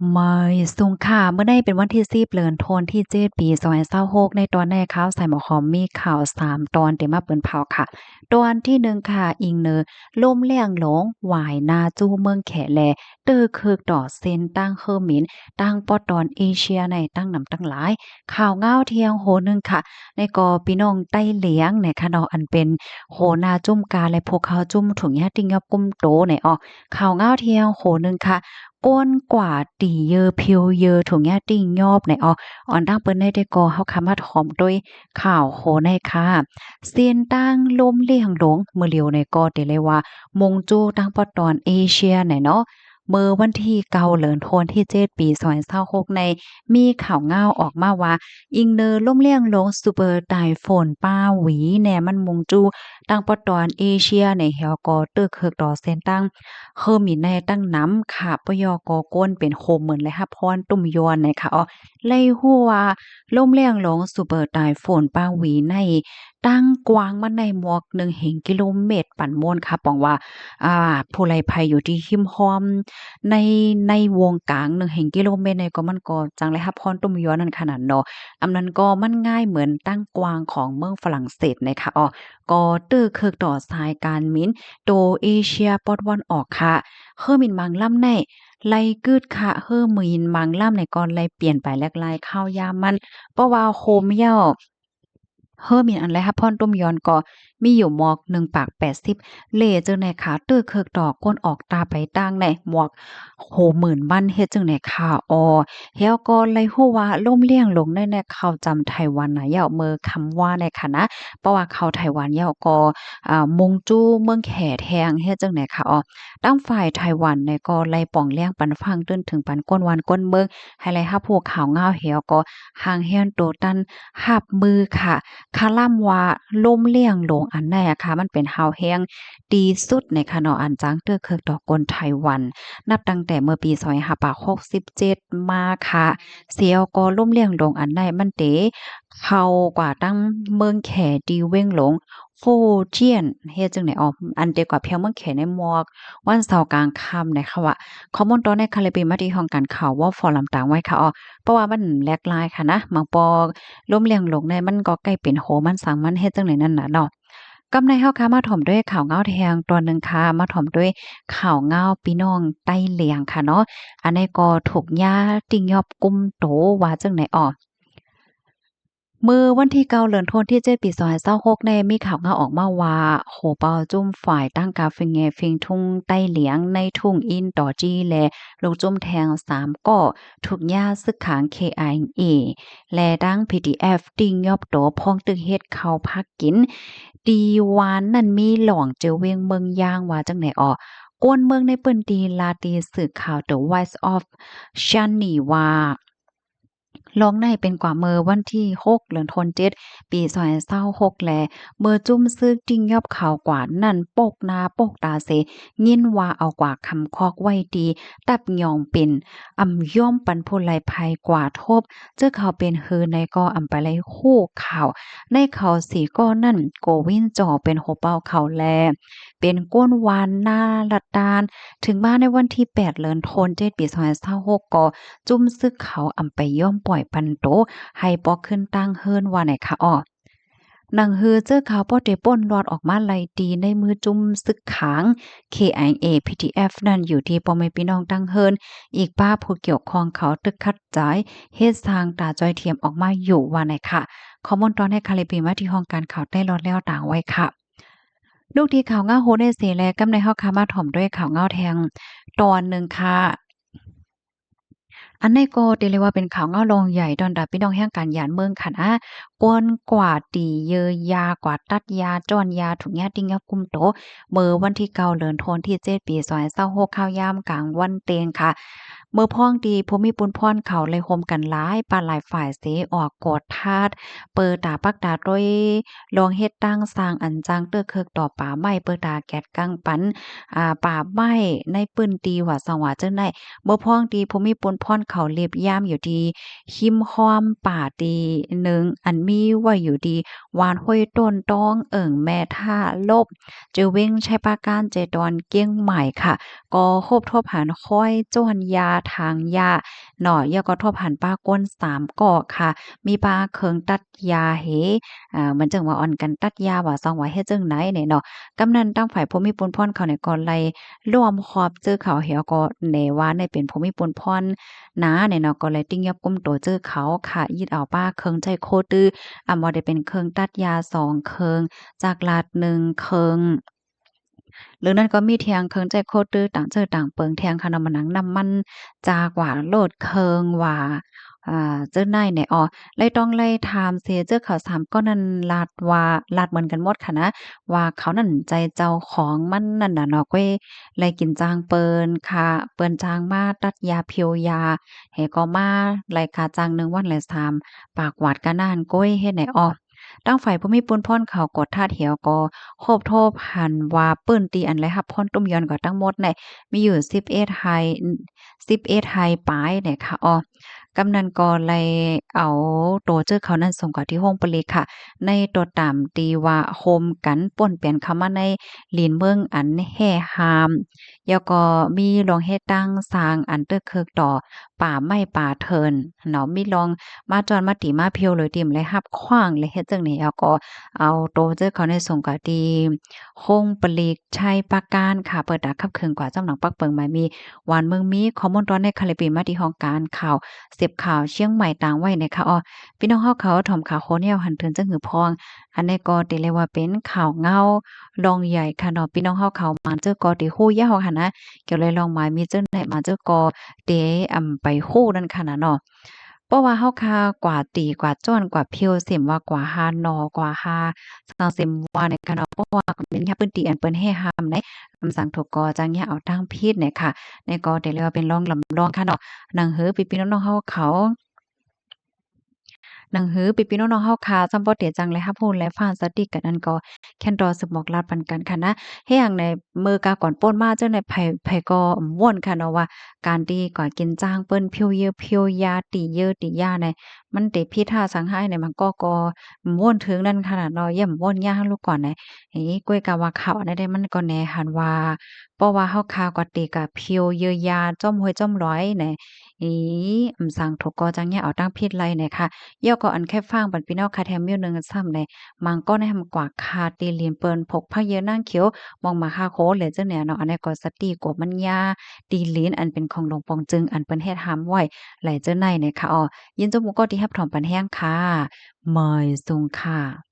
ไม่สูงค่ะเมื่อใดเป็นวันที่10เดือนธันวาคมที่7ปี2026ในตอนในข่าวใส่หมอคอมมีข่าว3ตอนที่มาเปิ้นเผาค่ะตอนที่1ค่ะอิงเนอลมแรงหลงหวายนาจู้เมืองแขแลเตอคึกดอกเซ็นตั้งเฮอหมินตั้งปอตอนเอเชียในตั้งนำตั้งหลายข่าวง้าวเที่ยงโหนึงค่ะในกอพี่น้องใต้เหลียงในคะเนาะอันเป็นโหนาจุ่มกาและพวกเขาจุ่มถุงยาติงยอบกุมโตในอ้อข่าวง้าวเที่ยงโหนึงค่ะ ก้นกว่าตีเยอเพียวเยอถุงยาติ่งยอบในออนตั้งเปิ้นได้ก็เฮาคามาถ่อมด้วยข่าวโหในค่ะเซียนตั้งลมเลี่ยงหลงมื้อเลียวในก็ได้เลยว่ามงจูตั้งปอตอนเอเชียไหนเนาะเมื่อวันที่9เดือนธันวาคมที่7ปี2026ในมีข่าวง่าวออกมาว่าอิงเนอล่มเลี่ยงหลงซูเปอร์ไตโฟนป้าหวีแหน่มันมงจูตั้งปอตอนเอเชียในเฮาก็ตึกเคิกดอเซนตั้ง เฮอมีในตั้งน้ำค่ะปยกก้นเป็นโคมเหมือนเลยค่ะพรตุ่มยวนนะคะไล่หัวล่มแรงหลงซูเปอร์ไตโฟนปาหวีในตั้งกว้างมันในหมวก1เห็นกิโลเมตรปั่นม่วนค่ะปองว่าผู้ลี้ภัยอยู่ที่หิมห้อมในในวงกลาง1เห็นกิโลเมตรเนี่ยก็มันก็จังเลยค่ะพรตุ่มยวนนั่นขนาดเนาะอำนั้นก็มันง่ายเหมือนตั้งกว้างของเมืองฝรั่งเศสนะคะก็ตื้อเคิกต่อสายการมิน โตเอเชียปอดวันออกค่ะเฮอมินมังล่ำในไล่กึดค่ะเฮอมินมังล่ำในก่อนไล่เปลี่ยนไปแลกลายข้าวยามมันเพราะว่าโคมเหย้าเฮอมินอันไรฮับพ่อนต้มยอนก็มีอยู่หมอก1ปาก80เลเจังไหนขาตื้อเคิกดอกก้นออกตาไปตั้งในหมวกโหหมื่นมันเฮ็ดจังไหนค่ะเฮาก็ไล่ฮู้ว่าล่มเลี่ยงลงในเข้าจำไต้หวันน่ะเหย้าเมอคำว่าในค่ะนะเพราะว่าเข้าไต้หวันเหย้าก็มงจู้เมืองแขแทงเฮ็ดจังไหนค่ะตั้งฝ่ายไต้หวันเนี่ยก็ไล่ป่องแล้งปันฟังตื้นถึงปันก้นวันก้นเมืองให้ไล่ฮับพวกข่าวง่าวเหี่ยวก็ห่างเฮียนโตตันหับมือค่ะคาล่ำว่าล่มเลี่ยงลงอันใดอะค่ะมันเป็นฮาวแฮงดีสุดในคะเนาะอันจางเตื้อเคิกดอกกนไต้หวันนับตั้งแต่เมื่อปี2567มาค่ะเสียวก็ล่มเลี่ยงลงอันใดมันเตเข้ากว่าตั้งเมืองแขดีเว้งหลง โฟเจียนเฮ็ดจั่งใดอันเดียวกับเพียงเมืองแขในหมวกวันเสาร์กลางค่ำนะคะว่าข้อมูลตอนในคาลิปีมาที่ห้องการข่าวว่าฟอรัมต่างไว้ค่ะเพราะว่ามันแหลกหลายค่ะนะบางปอล้มเลียงลงในมันก็ใกล้เป็นโหมันสังมันเฮ็ดจั่งใดนั่นน่ะเนาะกำในเฮาค่ะมาถ่อมด้วยข่าวเงาแทงตอนหนึ่งค่ะมาถ่อมด้วยข่าวเงาพี่น้องใต้เหลียงค่ะเนาะอันนี้ก็ถูกย่าติ่งยอบกุมโตว่าจั่งใดมื้อวันที่9เดือนธันวาคมที่7ปี2026ในมีข่าวง่าออกมาว่าโหเปาจุ้มฝ่ายตั้งกาฟิงแงฟิงทุ่งใต้เหลียงในทุ่งอินต่อจี้และลูกจุ้มแทง3ก่อถูกย่าซึกขาง KIA และดัง PDF ติ่งยอบโตพองตึกเฮ็ดเข้าพักกินดีวานนั่นมีหลองเจอเวียงเมืองย่างว่าจังไหนกวนเมืองในเปิ้นดีลาตีสื่อข่าว The Voice of Shani ว่า ลองในเป็นกว่าเมื่อวันที่6เดือนธันวาคมปี2026แลเมื่อจุ้มซึกจริงยอบข่าวกว่านั่นปกหน้าปกตาเสยินว่าเอากว่าคำคอกไว้ดีตับยองเป็นย่อมปันผู้ไลภัยกว่าทบเจ้าเขาเป็นฮือในก็ไปไลคู่ข่าวในเขาสีก็นั่นโกวินจ่อเป็นโหเป้าเขาแลเป็นก้นวานหน้าลัดดานถึงมาในวันที่8เดือนธันวาคมปี2026ก็จุ้มซึกเขาไปย่อมปล่อยปันโตให้ปอขึ้นตั้งเฮิรนว่าไหนคะหนังฮือเจอข่าวป้อเตป่นรอดออกมาไล่ตีในมือจุ่มซึกขาง KIA PTF นั่นอยู่ที่พ่อแม่พี่น้องตั้งเฮิรนอีกป้าผู้เกี่ยวข้องเขาตึกคัดจ่ายเฮ็ดสร้างตาจอยเทียมออกมาอยู่ว่าไหนค่ะข้อมูลตอนให้คาลิปีมาที่ห้องการข่าวได้รอดแล้วต่างไว้ค่ะลูกที่ข่าวง้าโฮในเสแลกำในเฮาคามาถ่อมด้วยข่าวง้าแทงตอนหนึ่งค่ะ อันนี้ก็เรียกเลยว่าเป็นข่าวเงาลงใหญ่ดอนดาพี่น้องแห่งการยานเมืองค่ะนะกวนกว่าตีเยอยากว่าตัดยาจ้อนยาถุงยาติงยากุมโตเมื่อวันที่9เดือนธันวาคมที่7ปี2026ข้าวยามกลางวันเตงค่ะเมื่อพ้องดีภูมิปุนพรเขาเลยโฮมกันหลายปานหลายฝ่ายเสออกกอดทาดเปิดตาปักดาโดยลองเฮ็ดตั้งสร้างอันจังเตื้อเคิกต่อป่าไม้เปิดตาแกดกังปันป่าไม้ในปื้นตีว่าสังว่าจังได๋ บ่พ้องดีภูมิปนพรเขาเล็บย่ามอยู่ดีหิมห้อมป่าดีหนึ่งอันมีไว้อยู่ดีวานห้วยต้นตองแม่ท่าลบเจอเว้งใช้ปาการเจดอนเกี้ยงใหม่ค่ะก็ครบทบหันค่อยจ้วนยา ทางยาเนาะยอก็ทบหันป้าก้น3ก่อค่ะมีป้าเคิงตัดยาเหเหมือนจังว่าอ่อนกันตัดยาว่าซองว่าเฮ็ดจังไหนเนี่ยเนาะกำนันตั้งฝ่ายภูมิพลพรเขาเนี่ยก็ไล่ร่วมคอบจื้อเขาเหี่ยวก็แหน่ว่าในเป็นภูมิพลพรนาเนี่ยเนาะก็เลยติ้งยับกุมโตจื้อเขาค่ะยึดเอาป้าเคิงใจโคตื้อบ่ได้เป็นเคิงตัดยา2เคิงจากลาด1เคิง หรือนั่นก็มีเทียงเคิงใจโคตรตื้อต่างเจอต่างเปิงเทียงคานำมาหนังนำมันจากว่าโลดเคิงว่าเจ้านายเนี่ยเลยต้องไล่ถามเสียเจ้าเขาสามก็นั่นลาดว่าลาดเหมือนกันหมดค่ะนะว่าเขานั่นใจเจ้าของมันนั่นน่ะเนาะก้อยไล่กินจางเปินค่ะเปิ้นจางมาตัดยาเพียวยาให้ก็มาไล่ค่าจ้าง1วันละ3ปากหวาดกะนานก้อยเฮ็ดไหนตั้งฝ่ายผู้มีปุนพ่นเขากดท่าเถียวก็โคบโทบหันว่าปื้นตีอันไรรับพ่นตุ้มยอนก็ทั้งหมดเนี่ยมีอยู่11ไฮ11ไฮปลายเนี่ยค่ะกำนันก็เลยเอาโตเจอเขานั้นส่งกับที่ห้องปลีค่ะในตัวตามตีว่าโฮมกันป่นเปลี่ยนเข้ามาในลีนเมืองอันแห่หามแล้วก็มีลองเฮ็ดตั้งสร้างอันเตอร์เคิกต่อป่าไม้ป่าเทินเนาะมีลองมาจอนมาติมาเพียวเลยติมเลยรับขว้างเลยเฮ็ดจังนี้แล้วก็เอาโตเจอเขาในส่งกับที่ห้องปลีกชัยปราการค่ะเปิดดาคับเคืองกว่าจำหนังปักเปิงหมายมีหวานเมืองมีข้อมูลตอนในคาลิปีมาที่ห้องการข่าว เสพข่าวเชียงใหม่ต่างไว้นะคะพี่น้องเฮาเขาถ่อมข่าวโคเนียวหันเทินจังหือพอง อันนี้ก็ติเลยว่าเป็นข่าวเงาลองใหญ่ค่ะเนาะพี่น้องเฮาเขามาเจอก็ติฮู้ยาวค่ะนะเกี่ยวเลยลองหมายมีเจ้าไหนมาเจอก็เตไปฮู้นั่นค่ะนะเนาะเพราะว่าเฮาคากว่าตีกว่าจ้อนกว่าเพียวเสียมว่ากว่าฮานอกว่าฮาสังเสียมว่าในการเอาเพราะว่าเป็นแค่ปื้นตีอันเปิ้นให้ห้ามในคำสั่งถูกกอจังเนี่ยเอาตั้งพิษเนี่ยค่ะในก็ได้เรียกว่าเป็นรองลำรองค่ะเนาะ หนังหือพี่ๆน้องๆเฮาเขาหนังหือพี่ๆน้องๆเฮาค่ะซัมบ่เตียจังเลยรับรู้และฟ้านสติกันนั่นก็แค่นรอสึกบอกลาปันกันค่ะนะเฮ็ดหยังในมื้อกาก่อนโป้นมาจังได๋ไผก็ม่วนค่ะเนาะว่าการที่ก่อนกินจ้างเปิ้นเพียวเยอะเพียวยาตีเยอะตียาเนี่ยมันเตพิท่าสังหายเนี่ยมันก็ม่วนถึงนั่นขนาดเนาะย่ำม่วนยาลูกก่อนเนี่ยก้อยกะว่าข้าวอันใดมันก็แน่หันว่าเพราะว่าเฮาคากว่าติกะเพียวเยอะยาจ้อมห้วยจ้อมร้อยเนี่ยสั่งถูกก็จังเนี่ยเอาตั้งพิษไรเนี่ยค่ะ ย่อก็อันแค่ฟังบัดพี่น้องคาแถมมิ้วหนึ่งซ้ำในมังก็ได้ทำกว่าคาตีเลียนเปิ้นพกผ้าเยอะนั่งเขียวมองมาคาโคเลยเจ้าเนี่ยเนาะอันนี้ก็สติกบมันยาตีลีนอันเป็นของหลวงปองจึงอันเปิ้นเฮ็ดหามไว้ไหลเจ้าในเนี่ยค่ะยินจมูกก็ที่รับถอมปันแห้งค่ะมอยสุงค่ะ